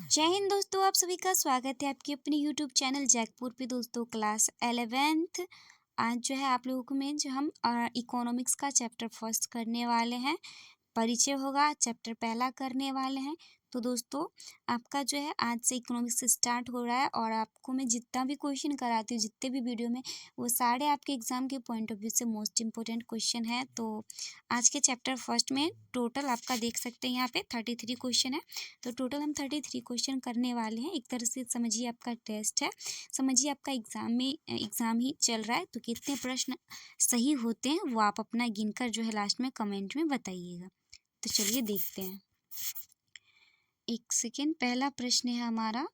जय हिंद दोस्तों, आप सभी का स्वागत है आपके अपने यूट्यूब चैनल जैकपुर पे। दोस्तों क्लास 11th आज जो है आप लोगों को में जो हम इकोनॉमिक्स का चैप्टर फर्स्ट करने वाले हैं। परिचय होगा, चैप्टर पहला करने वाले हैं। तो दोस्तों आपका जो है आज से इकोनॉमिक्स स्टार्ट हो रहा है और आपको मैं जितना भी क्वेश्चन कराती हूँ, जितने भी वीडियो में, वो सारे आपके एग्जाम के पॉइंट ऑफ व्यू से मोस्ट इंपॉर्टेंट क्वेश्चन है। तो आज के चैप्टर फर्स्ट में टोटल आपका देख सकते हैं यहाँ पे 33 क्वेश्चन है। तो टोटल हम 33 क्वेश्चन करने वाले हैं। एक तरह से समझिए आपका टेस्ट है, समझिए आपका एग्ज़ाम ही चल रहा है। तो कितने प्रश्न सही होते हैं वो आप अपना गिनकर जो है लास्ट में कमेंट में बताइएगा। तो चलिए देखते हैं। एक सेकेंड, पहला प्रश्न है हमारा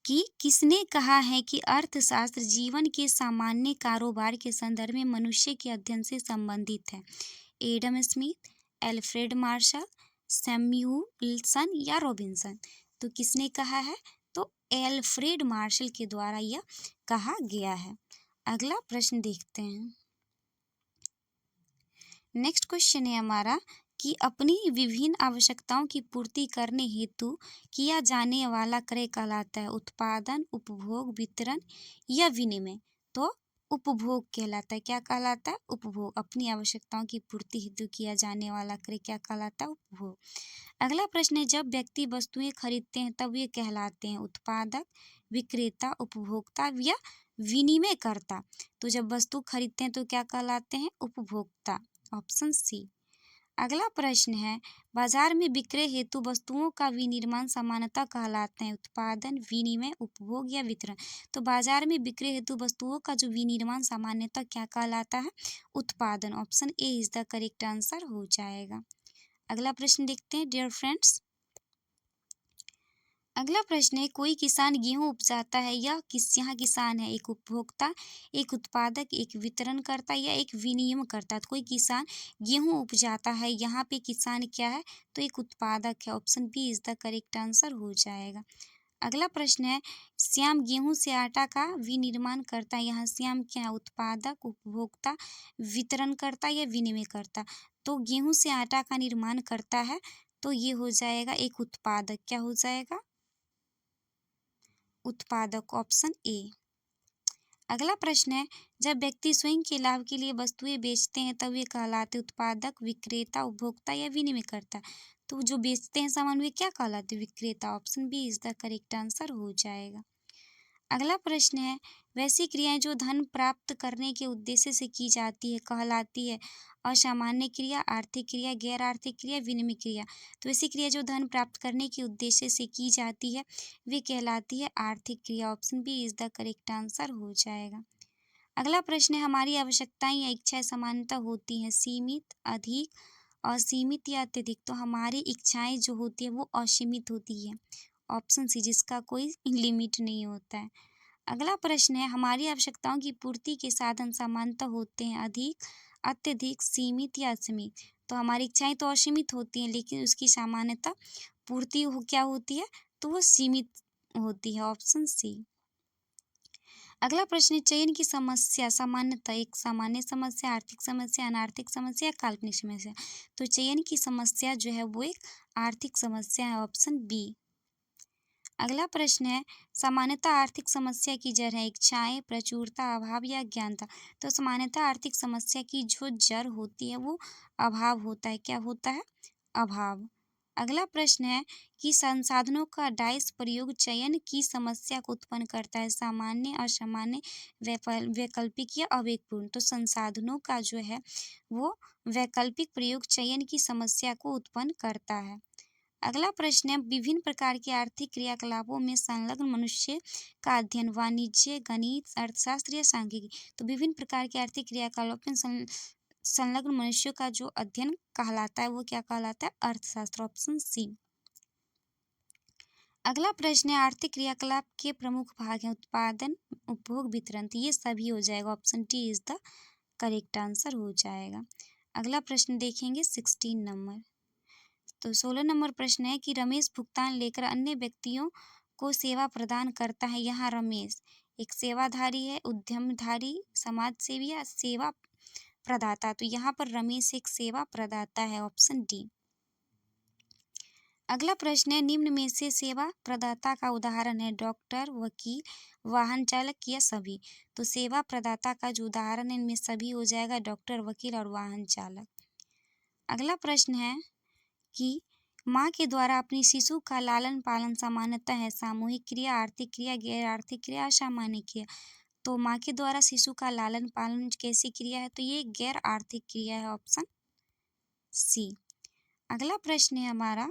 कि किसने कहा है कि अर्थशास्त्र जीवन के सामान्य कारोबार के संदर्भ में मनुष्य के अध्ययन से संबंधित है? एडम स्मिथ, एल्फ्रेड मार्शल, सैम्यूअल्सन या रॉबिन्सन? तो किसने कहा है? तो एल्फ्रेड मार्शल के द्वारा यह कहा गया है। अगला प्रश्न देखते हैं। नेक्स्ट क्वेश्चन है हमारा कि अपनी विभिन्न आवश्यकताओं की पूर्ति करने हेतु किया जाने वाला क्रय कहलाता है? उत्पादन, उपभोग, वितरण या विनिमय? तो उपभोग कहलाता है। क्या कहलाता है? उपभोग। अपनी आवश्यकताओं की पूर्ति हेतु किया जाने वाला क्रय क्या कहलाता है? उपभोग। अगला प्रश्न है, जब व्यक्ति वस्तुएं खरीदते हैं तब ये कहलाते हैं? उत्पादक, विक्रेता, उपभोक्ता या विनिमयकर्ता? तो जब वस्तु खरीदते हैं तो क्या कहलाते हैं? उपभोक्ता। Option C. अगला प्रश्न है, बाजार में विक्रय हेतु वस्तुओं का विनिर्माण सामान्यतः कहलाते हैं? उत्पादन, विनिमय, उपभोग या वितरण? तो बाजार में विक्रय हेतु वस्तुओं का जो विनिर्माण सामान्यतः क्या कहलाता है? उत्पादन। Option A is the correct answer हो जाएगा। अगला प्रश्न देखते हैं डियर फ्रेंड्स। अगला प्रश्न है, कोई किसान गेहूं उपजाता है या यहाँ किसान है? एक उपभोक्ता, एक उत्पादक, एक वितरणकर्ता या एक विनिमयकर्ता? तो कोई किसान गेहूं उपजाता है, यहाँ पे किसान क्या है? तो एक उत्पादक है। Option B is the correct answer हो जाएगा। अगला प्रश्न है, श्याम गेहूं से आटा का विनिर्माण करता है, यहाँ श्याम क्या है? उत्पादक, उपभोक्ता, वितरणकर्ता या विनिमयकर्ता? तो गेहूं से आटा का निर्माण करता है, तो ये हो जाएगा एक उत्पादक। क्या हो जाएगा? उत्पादक। Option A. अगला प्रश्न है, जब व्यक्ति स्वयं के लाभ के लिए वस्तुएं बेचते हैं तब वे कहलाते उत्पादक, विक्रेता, उपभोक्ता या विनिमयकर्ता? तो जो बेचते हैं सामान वे क्या कहलाते? विक्रेता। Option B is the correct answer हो जाएगा। अगला प्रश्न है, वैसी क्रियाएं जो धन प्राप्त करने के उद्देश्य से की जाती है कहलाती है? असामान्य क्रिया, आर्थिक क्रिया, गैर आर्थिक क्रिया, विनिमय क्रिया? तो ऐसी क्रिया जो धन प्राप्त करने के उद्देश्य से की जाती है वे कहलाती है आर्थिक क्रिया। Option B is the correct answer हो जाएगा। अगला प्रश्न है, हमारी आवश्यकताएं या इच्छाएं सामान्यतः होती हैं सीमित, अधिक, असीमित या अत्यधिक? तो हमारी इच्छाएं जो होती है वो असीमित होती है। ऑप्शन सी, जिसका कोई लिमिट नहीं होता है। अगला प्रश्न है, हमारी आवश्यकताओं की पूर्ति के साधन सामान्यतः होते हैं अधिक, अत्यधिक, सीमित या असीमित? तो हमारी इच्छाएं तो असीमित होती हैं लेकिन उसकी सामान्यतः पूर्ति क्या होती है? तो वो सीमित होती है। Option C. अगला प्रश्न है, चयन की समस्या सामान्यतः एक सामान्य समस्या, आर्थिक समस्या, अनार्थिक समस्या, काल्पनिक समस्या? तो चयन की समस्या जो है वो एक आर्थिक समस्या है। Option B. अगला प्रश्न है, सामान्यतः आर्थिक समस्या की जड़ है इच्छाएं, प्रचुरता, अभाव या अज्ञानता? तो सामान्यतः आर्थिक समस्या की जो जड़ होती है वो अभाव होता है। क्या होता है? अभाव। अगला प्रश्न है कि संसाधनों का डाइस प्रयोग चयन की समस्या को उत्पन्न करता है? सामान्य, असामान्य, वैकल्पिक या अवेकपूर्ण? तो संसाधनों का जो है वो वैकल्पिक प्रयोग चयन की समस्या को उत्पन्न करता है। अगला प्रश्न है, विभिन्न प्रकार के आर्थिक क्रियाकलापों में संलग्न मनुष्य का अध्ययन वाणिज्य, गणित, अर्थशास्त्र या सांख्यिकी? तो विभिन्न प्रकार के आर्थिक क्रियाकलापों में संलग्न मनुष्यों का जो अध्ययन कहलाता है वो क्या कहलाता है? अर्थशास्त्र। Option C. अगला प्रश्न है, आर्थिक क्रियाकलाप के प्रमुख भाग हैं उत्पादन, उपभोग, वितरण? तो ये सभी हो जाएगा। Option D is the correct answer हो जाएगा। अगला प्रश्न देखेंगे 16 नंबर। तो 16 नंबर प्रश्न है कि रमेश भुगतान लेकर अन्य व्यक्तियों को सेवा प्रदान करता है। यहाँ रमेश एक सेवाधारी है, उद्यमधारी, समाजसेवी या सेवा प्रदाता? तो यहाँ पर रमेश एक सेवा प्रदाता है। Option D. अगला प्रश्न है, निम्न में से सेवा प्रदाता का उदाहरण है डॉक्टर, वकील, वाहन चालक या सभी। तो सेवा प्रदाता का जो उदाहरण है इनमें सभी हो जाएगा, डॉक्टर, वकील और वाहन चालक। अगला प्रश्न है कि माँ के द्वारा अपनी शिशु का लालन पालन सामान्यतः है सामूहिक क्रिया, आर्थिक क्रिया, गैर आर्थिक क्रिया, असामान्य क्रिया। तो माँ के द्वारा शिशु का लालन पालन कैसी क्रिया है? तो ये गैर आर्थिक क्रिया है, ऑप्शन सी। अगला प्रश्न है हमारा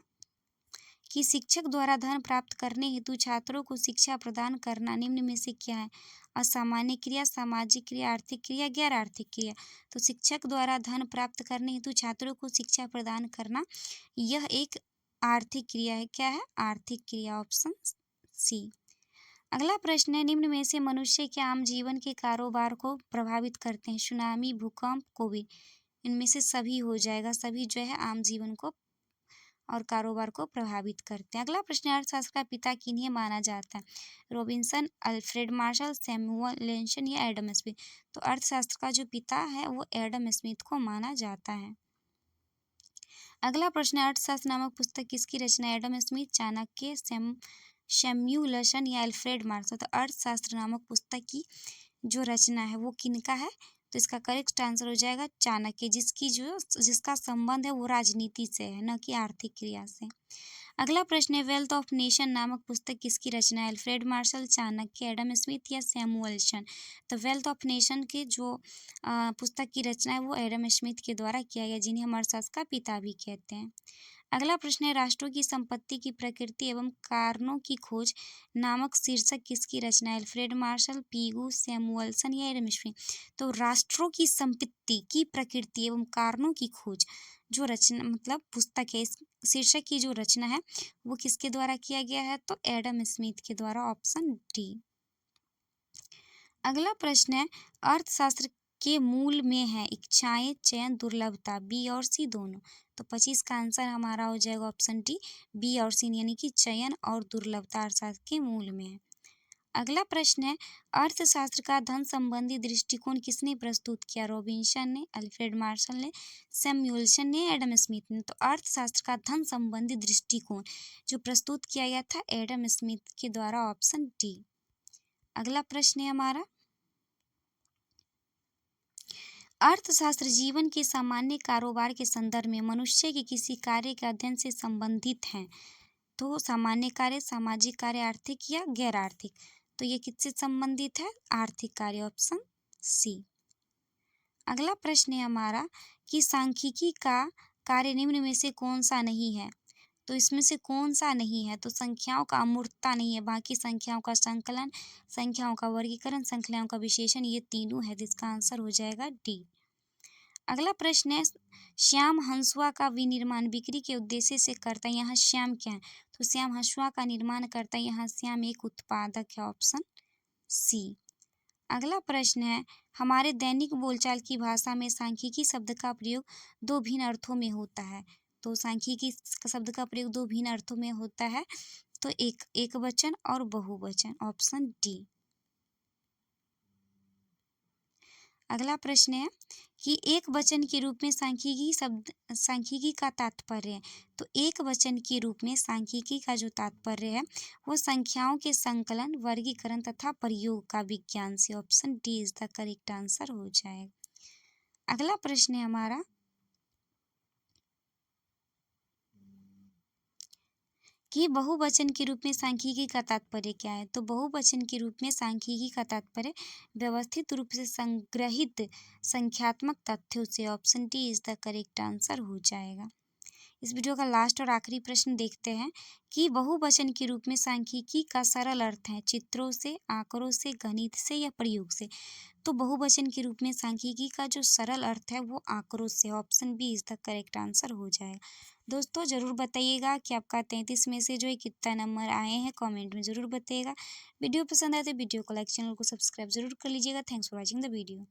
कि शिक्षक द्वारा धन प्राप्त करने हेतु छात्रों को शिक्षा प्रदान करना निम्न में से क्या है? असामान्य क्रिया, सामाजिक क्रिया, आर्थिक क्रिया, गैर आर्थिक क्रिया। तो शिक्षक द्वारा धन प्राप्त करने हेतु छात्रों को शिक्षा प्रदान करना यह एक आर्थिक क्रिया है। क्या है? आर्थिक क्रिया, ऑप्शन सी। अगला प्रश्न है, निम्न में से मनुष्य के आम जीवन के कारोबार को प्रभावित करते हैं? सुनामी, भूकंप, कोविड। इनमें से सभी हो जाएगा, सभी जो है आम जीवन को और कारोबार को प्रभावित करते हैं। अगला प्रश्न है, अर्थशास्त्र का पिता किन्हें माना जाता है? रॉबिन्सन, अल्फ्रेड मार्शल, सैमुअल लेंशन या एडम स्मिथ। तो अर्थशास्त्र का जो पिता है वो एडम स्मिथ को माना जाता है। अगला प्रश्न है, अर्थशास्त्र नामक पुस्तक किसकी रचना है? एडम स्मिथ, चाणक्य, सैमुअल या अल्फ्रेड मार्शल। तो अर्थशास्त्र नामक पुस्तक की जो रचना है वो किनका है? तो इसका करेक्ट आंसर हो जाएगा चाणक्य, जिसका संबंध है वो राजनीति से है, न कि आर्थिक क्रिया से। अगला प्रश्न है, वेल्थ ऑफ नेशन नामक पुस्तक किसकी रचना है? Alfred Marshall, Chanakya, Adam Smith या सैमुअलसन। तो वेल्थ ऑफ नेशन के जो पुस्तक की रचना है वो एडम स्मिथ के द्वारा किया गया, जिन्हें हम अर्थशास्त्र का पिता भी कहते हैं। अगला प्रश्न है, राष्ट्रों की संपत्ति की प्रकृति एवं कारणों की खोज नामक शीर्षक किसकी रचना है? अल्फ्रेड मार्शल, पीगू, सैमुअलसन या एडम स्मिथ। तो राष्ट्रों की संपत्ति की प्रकृति एवं कारणों की खोज जो रचना मतलब पुस्तक है, इस शीर्षक की जो रचना है वो किसके द्वारा किया गया है? तो एडम स्मिथ के द्वारा, ऑप्शन डी। अगला प्रश्न है, अर्थशास्त्र के मूल में है इच्छाएं, चयन, दुर्लभता, बी और सी दोनों। तो 25 का आंसर हमारा हो जाएगा ऑप्शन डी, बी और सी, यानी कि चयन और दुर्लभता अर्थशास्त्र के मूल में है। अगला प्रश्न है, अर्थशास्त्र का धन संबंधी दृष्टिकोण किसने प्रस्तुत किया? रॉबिन्सन ने, अल्फ्रेड मार्शल ने, सैमुअलसन ने, एडम स्मिथ ने। तो अर्थशास्त्र का धन संबंधी दृष्टिकोण जो प्रस्तुत किया गया था एडम स्मिथ के द्वारा, ऑप्शन डी। अगला प्रश्न है हमारा, अर्थशास्त्र जीवन के सामान्य कारोबार के संदर्भ में मनुष्य के किसी कार्य के अध्ययन से संबंधित है? तो सामान्य कार्य, सामाजिक कार्य, आर्थिक या गैर आर्थिक। तो ये किससे संबंधित है? आर्थिक कार्य, ऑप्शन सी। अगला प्रश्न है हमारा कि सांख्यिकी का कार्य निम्न में से कौन सा नहीं है? तो इसमें से कौन सा नहीं है? तो संख्याओं का अमूर्तता नहीं है, बाकी संख्याओं का संकलन, संख्याओं का वर्गीकरण, संख्याओं का विशेषण, ये तीनों है, जिसका आंसर हो जाएगा डी। अगला प्रश्न है, श्याम हंसुआ का विनिर्माण बिक्री के उद्देश्य से करता है? यहाँ श्याम क्या है? तो श्याम हंसुआ का निर्माण करता है, यहाँ श्याम एक उत्पादक है, ऑप्शन सी। अगला प्रश्न है, हमारे दैनिक बोलचाल की भाषा में सांख्यिकी शब्द का प्रयोग दो भिन्न अर्थों में होता है। तो सांख्यिकी शब्द का प्रयोग दो भिन्न अर्थों में होता है, तो एक वचन और बहुवचन, ऑप्शन डी। अगला प्रश्न है कि एक वचन के रूप में सांख्यिकी का तात्पर्य है। तो एक वचन के रूप में सांख्यिकी का जो तात्पर्य है वो संख्याओं के संकलन, वर्गीकरण तथा प्रयोग का विज्ञान से, option D is the correct answer हो जाएगा। अगला प्रश्न है हमारा कि बहुवचन के रूप में सांख्यिकी का तात्पर्य क्या है? तो बहुवचन के रूप में सांख्यिकी का तात्पर्य व्यवस्थित रूप से संग्रहित संख्यात्मक तथ्यों से, option D is the correct answer हो जाएगा। इस वीडियो का लास्ट और आखिरी प्रश्न देखते हैं कि बहुवचन के रूप में सांख्यिकी का सरल अर्थ है चित्रों से, आंकड़ों से, गणित से या प्रयोग से। तो बहुवचन के रूप में सांख्यिकी का जो सरल अर्थ है वो आंकड़ों से, option B is the correct answer हो जाएगा। दोस्तों ज़रूर बताइएगा कि आपका 33 में से जो है कितना नंबर आए हैं, कमेंट में ज़रूर बताइएगा। वीडियो पसंद आए तो वीडियो को लाइक, चैनल को सब्सक्राइब जरूर कर लीजिएगा। Thanks for watching the video.